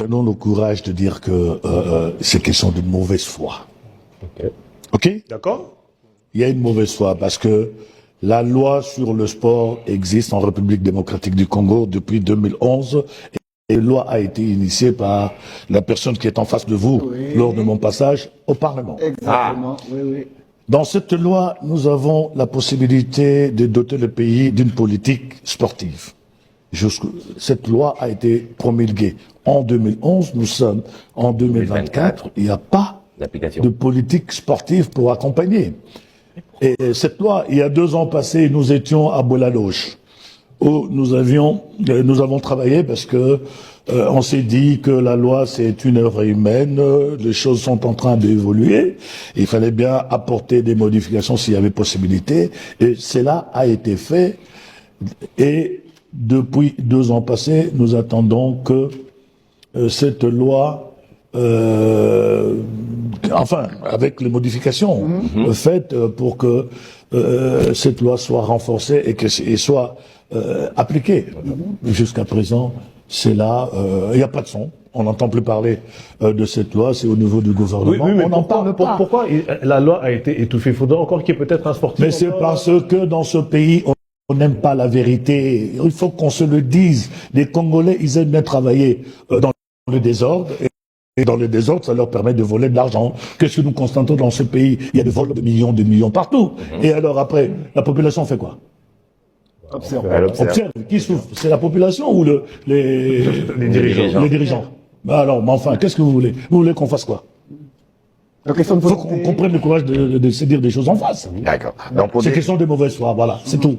prenons le courage de dire que c'est question de mauvaise foi. Ok? D'accord? Il y a une mauvaise foi parce que la loi sur le sport existe en République démocratique du Congo depuis 2011 et la loi a été initiée par la personne qui est en face de vous lors de mon passage au Parlement. Exactement, oui. Dans cette loi, nous avons la possibilité de doter le pays d'une politique sportive. Cette loi a été promulguée en 2011, nous sommes en 2024, il n'y a pas de politique sportive pour accompagner. Et cette loi, il y a 2 ans passés, nous étions à Bola-Loche, où nous avons travaillé parce que on s'est dit que la loi c'est une œuvre humaine, les choses sont en train d'évoluer, il fallait bien apporter des modifications s'il y avait possibilité, et cela a été fait, et depuis 2 ans passés, nous attendons que cette loi, enfin, avec les modifications faites pour que cette loi soit renforcée et qu'elle soit appliquée. Jusqu'à présent, c'est là, il n'y a pas de son. On n'entend plus parler de cette loi, c'est au niveau du gouvernement. Oui, mais on n'en parle pas. Pourquoi la loi a été étouffée? Il faudrait encore qu'il y ait peut-être un sportif. Mais c'est parce que dans ce pays, on n'aime pas la vérité. Il faut qu'on se le dise. Les Congolais, ils aiment bien travailler dans le désordre. Et dans le désordre, ça leur permet de voler de l'argent. Qu'est-ce que nous constatons dans ce pays? Il y a des vols de millions partout. Et alors après, la population fait quoi? Observe. Observe. Qui souffre? C'est la population ou les dirigeants. Bah alors, mais enfin, qu'est-ce que vous voulez? Vous voulez qu'on fasse quoi? Il faut qu'on comprenne le courage de se dire des choses en face. D'accord. C'est question de mauvaise foi, voilà, c'est tout.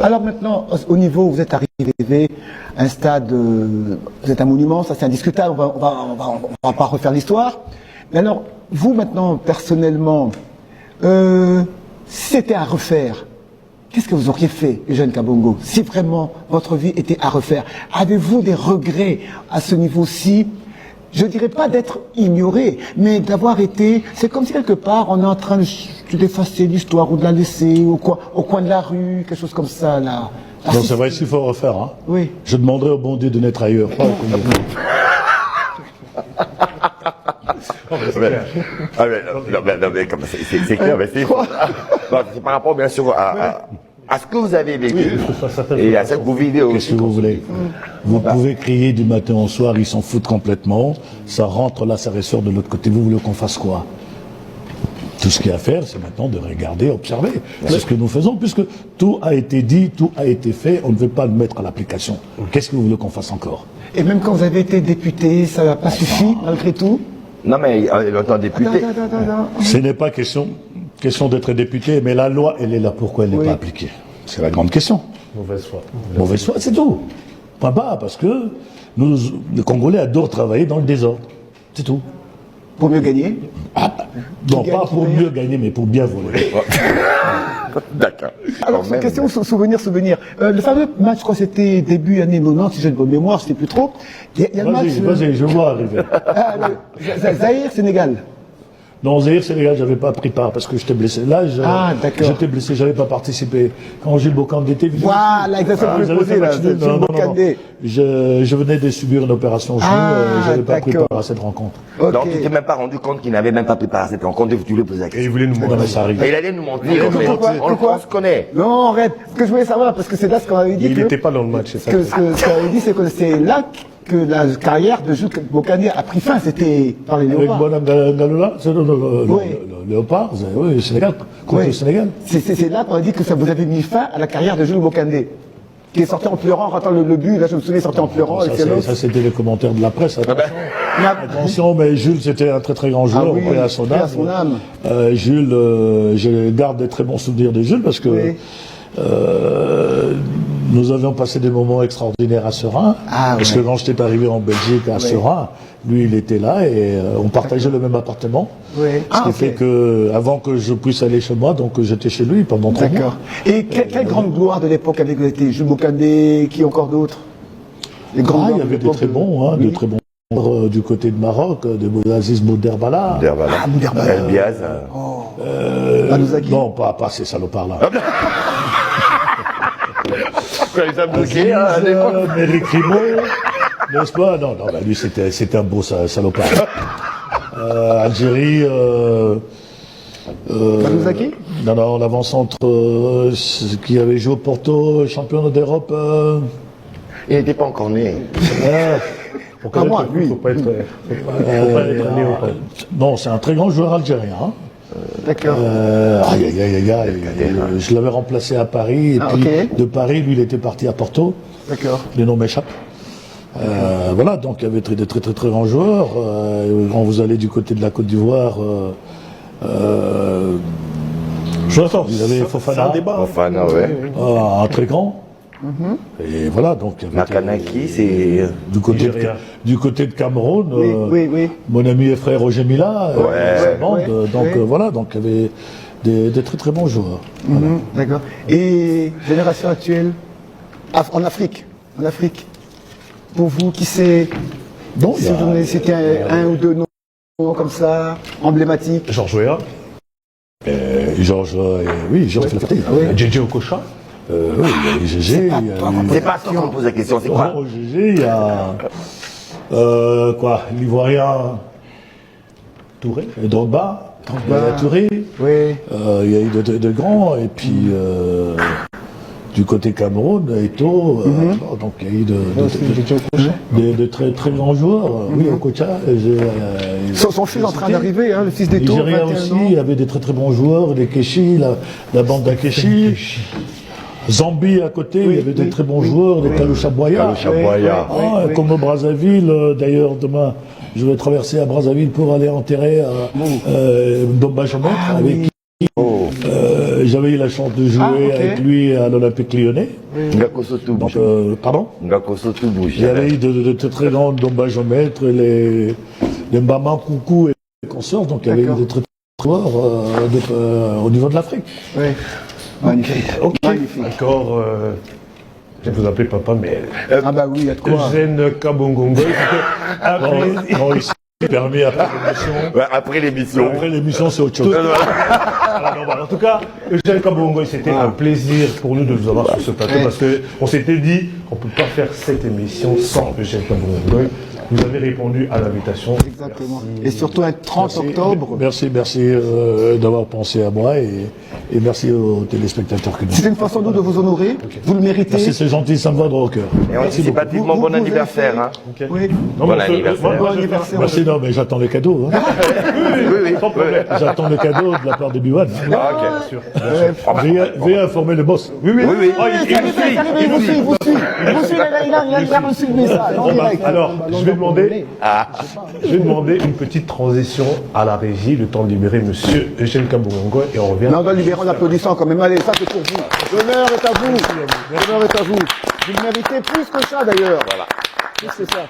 Alors maintenant, au niveau, vous êtes arrivé à un stade, vous êtes un monument, ça c'est indiscutable, on va pas refaire l'histoire. Mais alors, vous maintenant, personnellement, si c'était à refaire, qu'est-ce que vous auriez fait, Eugène Kabongo, si vraiment votre vie était à refaire? Avez-vous des regrets à ce niveau-ci? Je dirais pas d'être ignoré, mais d'avoir été, c'est comme si quelque part on est en train d'effacer l'histoire ou de la laisser au coin de la rue, quelque chose comme ça, là. Non, c'est vrai, s'il faut refaire, hein. Oui. Je demanderai au bon Dieu de naître ailleurs, pas au Congo. C'est clair, mais c'est par rapport bien sûr à ce que vous avez vécu et à ce que vous vivez aussi. Qu'est-ce que vous voulez? Vous pouvez crier du matin au soir, ils s'en foutent complètement. Ça rentre là, ça ressort de l'autre côté. Vous voulez qu'on fasse quoi? Tout ce qu'il y a à faire, c'est maintenant de regarder, observer. C'est ce que nous faisons, puisque tout a été dit, tout a été fait, on ne veut pas le mettre à l'application. Qu'est-ce que vous voulez qu'on fasse encore? Et même quand vous avez été député, ça n'a pas suffi, malgré tout? Non, mais longtemps député. Ce n'est pas question d'être député, mais la loi, elle est là. Pourquoi elle n'est pas appliquée? C'est la grande question. Mauvaise foi. Mauvaise foi, c'est tout. Point bas, parce que nous, les Congolais adorent travailler dans le désordre. C'est tout. Pour mieux gagner? Non, pas pour mieux gagner, mais pour bien voler. D'accord. Alors, cette question, souvenir. Le fameux match, je crois que c'était début année 90, si j'ai une bonne mémoire, je ne sais plus trop. Il y a le match. Vas-y, je vois arriver. Zaïre, Sénégal. Non, Zaïre, Sénégal, j'avais pas pris part parce que j'étais blessé. Là, j'étais blessé, j'avais pas participé. Quand Jules Bocandé était venu. Voilà, exactement. Je venais de subir une opération genou, j'avais pas pris part à cette rencontre. Okay. Donc, tu t'es même pas rendu compte qu'il n'avait même pas pris part à cette rencontre, tu voulais poser la question. Et il voulait nous montrer. Ça arrive. Et il allait nous montrer. On se connaît. Non, arrête. Ce que je voulais savoir, parce que c'est là ce qu'on avait dit. Il n'était pas dans le match, c'est ça. Ce qu'on avait dit, c'est que c'est là que la carrière de Jules Bocandé a pris fin, c'était par les Léopards. Avec Bonham Galoula, c'est le Léopard, oui, le Sénégal, contre le Sénégal. C'est là qu'on a dit que ça vous avait mis fin à la carrière de Jules Bocandé, qui est sorti en pleurant, en ratant le but, là je me souviens, sorti en pleurant. Ça c'était les commentaires de la presse, attention, mais Jules c'était un très très grand joueur, paix à son âme. Jules, je garde des très bons souvenirs de Jules parce que nous avions passé des moments extraordinaires à Seraing, parce que quand j'étais arrivé en Belgique à Seraing, lui il était là et on partageait le même appartement. Ce qui fait que, avant que je puisse aller chez moi, donc j'étais chez lui pendant 3 mois. Et quelle grande gloire de l'époque avec été Jules Bocandé, qui encore d'autres? Il y avait des très bons, de très bons du côté de Maroc, de Aziz Bouderbala. El Biaz. Non, pas ces salopards-là. N'est-ce pas? Non, bah, lui, c'était un beau salopard. Algérie, Malouzaki? non, l'avant-centre qui avait joué au Porto, champion d'Europe. Il n'était pas encore né. Ah, moi, lui. Faut pas être né au temps. Non, c'est un très grand joueur algérien. Hein. D'accord. Je l'avais remplacé à Paris, et puis ok. de Paris, lui, il était parti à Porto. D'accord. Les noms m'échappent. Voilà, donc il y avait des très grands joueurs. Quand vous allez du côté de la Côte d'Ivoire, J'entends. vous avez Fofana, C'est un débat. Enfin, non, ouais. un très grand. Et voilà, donc il y avait Makanaki, c'est. du côté de Cameroun, Oui. mon ami et frère Roger Mila, sa bande, ouais, donc ouais. voilà, donc il y avait des très bons joueurs. D'accord. Et génération actuelle en Afrique. Pour vous, qui c'est? Non, Si vous donnez citer un ou deux noms comme ça, emblématiques. Georges Weah, Georges, Georges Lafayette. JJ Okocha. Oui, il y a GG, il y a C'est pas toi qu'on pose la question, c'est quoi? GG, il y a l'Ivoirien Touré. Drogba, il y a Touré, Oui. il y a eu de grands, et puis du côté Cameroun, Eto'o, donc il y a eu de très grands joueurs. Oui, Okocha. Son fils est en train d'arriver, hein, le fils d'Eto'o. Nigeria 21 aussi, ans. il y avait des très bons joueurs, les Keshi, la bande d'Akeshi. Zambie à côté, il y avait des très bons joueurs, des Kalusha Boya. Comme au Brazzaville, d'ailleurs demain, je vais traverser à Brazzaville pour aller enterrer Ndomba Jomètre, avec qui j'avais eu la chance de jouer avec lui à l'Olympique Lyonnais. Ngakoso Toubou. Pardon? Ngakoso Toubou. Il y avait eu de très grands Ndomba Jomètre, les Mbama Koukou et consorts, donc il y avait eu des très joueurs au niveau de l'Afrique. Oui. Magnifique. Ok. Magnifique. Encore, je vais vous appeler papa, mais Ah bah oui, il y a de quoi. Eugène Kabongongo. C'était un plaisir. Non, il s'est permis après l'émission. Ouais, après l'émission. Après l'émission, c'est autre chose. Alors, non, bah, en tout cas, Eugène Kabongo, c'était un plaisir pour nous de vous avoir sur ce plateau parce qu'on s'était dit qu'on ne peut pas faire cette émission sans Eugène Kabongo. Vous avez répondu à l'invitation. Exactement. Et surtout un 30 octobre. Merci d'avoir pensé à moi et merci aux téléspectateurs que nous. C'est une façon de vous honorer. Vous le méritez. Merci, c'est gentil, ça me va droit au cœur. Et anticipativement, bon anniversaire. Hein. Oui. Non, Bon mais anniversaire. Bon anniversaire. Merci, non, mais j'attends les cadeaux. Hein. Oui. J'attends les cadeaux de la part de Biwan. Ah, ok. Veuillez informer le boss. Oui. Oh, il nous suit. Il vous suit, il a bien reçu le message. En direct. Alors, je vais demander une petite transition à la régie, le temps de libérer monsieur Eugène Kabongo et on revient. Non, on doit libérer en applaudissant quand même. Allez, ça c'est pour vous. L'honneur est à vous. L'honneur est à vous. Vous le méritez plus que ça d'ailleurs. Voilà. Plus que ça.